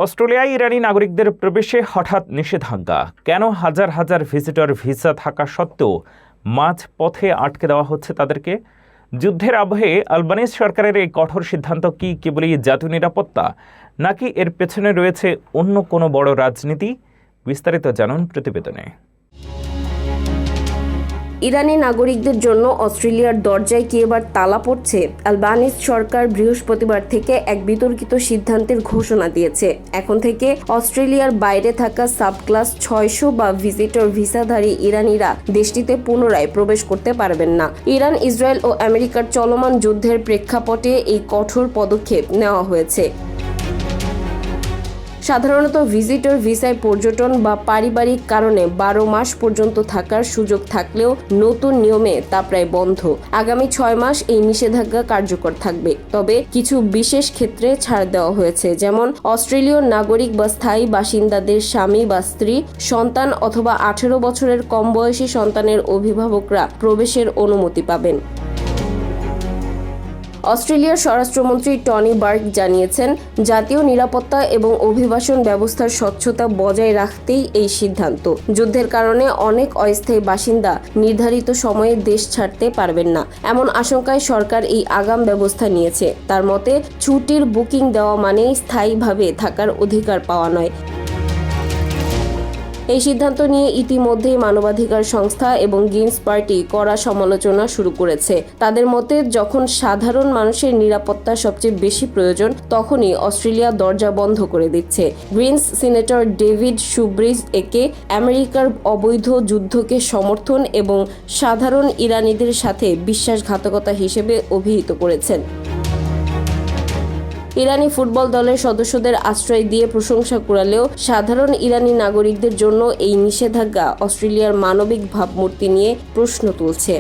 অস্ট্রেলিয়ায় ইরানি নাগরিকদের প্রবেশে হঠাৎ নিষেধাজ্ঞা। কেন হাজার হাজার ভিজিটর ভিসা থাকা সত্ত্বেও মাঝ পথে আটকে দেওয়া হচ্ছে তাদেরকে? যুদ্ধের আবহে আলবানিজ সরকারের এই কঠোর সিদ্ধান্ত কি কেবলই জাতীয় নিরাপত্তা, নাকি এর পেছনে রয়েছে অন্য কোনো বড় রাজনীতি? বিস্তারিত জানুন প্রতিবেদনে। ইরানি নাগরিকদের জন্য অস্ট্রেলিয়ার দরজায় কি এবার তালা পড়ছে? আলবানিজ সরকার বৃহস্পতিবার থেকে এক বিতর্কিত সিদ্ধান্তের ঘোষণা দিয়েছে। এখন থেকে অস্ট্রেলিয়ার বাইরে থাকা সাবক্লাস 600 বা ভিজিটর ভিসাধারী ইরানিরা দেশটিতে পুনরায় প্রবেশ করতে পারবেন না। ইরান, ইসরায়েল ও আমেরিকার চলমান যুদ্ধের প্রেক্ষাপটে এই কঠোর পদক্ষেপ নেওয়া হয়েছে। সাধারণত ভিজিটর ভিসায় পর্যটন বা পারিবারিক কারণে 12 মাস পর্যন্ত থাকার সুযোগ থাকলেও নতুন নিয়মে তা প্রায় বন্ধ। আগামী 6 মাস এই নিষেধাজ্ঞা কার্যকর থাকবে, তবে কিছু বিশেষ ক্ষেত্রে ছাড় দেওয়া হয়েছে, যেমন অস্ট্রেলীয় নাগরিক বা স্থায়ী বাসিন্দাদের স্বামী বা স্ত্রী, সন্তান অথবা 18 বছরের কম বয়সী সন্তানের অভিভাবকরা প্রবেশের অনুমতি পাবেন। অস্ট্রেলিয়ার স্বরাষ্ট্রমন্ত্রী টনি বার্গ জানিয়েছেন, জাতীয় নিরাপত্তা এবং অভিবাসন ব্যবস্থার স্বচ্ছতা বজায় রাখতেই এই সিদ্ধান্ত। যুদ্ধের কারণে অনেক অস্থায়ী বাসিন্দা নির্ধারিত সময়ে দেশ ছাড়তে পারবেন না, এমন আশঙ্কায় সরকার এই আগাম ব্যবস্থা নিয়েছে। তার মতে, ছুটির বুকিং দেওয়া মানেই স্থায়ীভাবে থাকার অধিকার পাওয়া নয়। এই সিদ্ধান্ত নিয়ে ইতিমধ্যেই মানবাধিকার সংস্থা এবং গ্রিনস পার্টি কড়া সমালোচনা শুরু করেছে। তাদের মতে, যখন সাধারণ মানুষের নিরাপত্তা সবচেয়ে বেশি প্রয়োজন, তখনই অস্ট্রেলিয়া দরজা বন্ধ করে দিচ্ছে। গ্রিনস সিনেটর ডেভিড শুব্রিজ একে আমেরিকার অবৈধ যুদ্ধকে সমর্থন এবং সাধারণ ইরানিদের সাথে বিশ্বাসঘাতকতা হিসেবে অভিহিত করেছেন। ইরানি ফুটবল দলের সদস্যদের আশ্রয় দিয়ে প্রশংসা কুড়ালেও সাধারণ ইরানি নাগরিকদের জন্য এই নিষেধাজ্ঞা অস্ট্রেলিয়ার মানবিক ভাবমূর্তি নিয়ে প্রশ্ন তুলছে।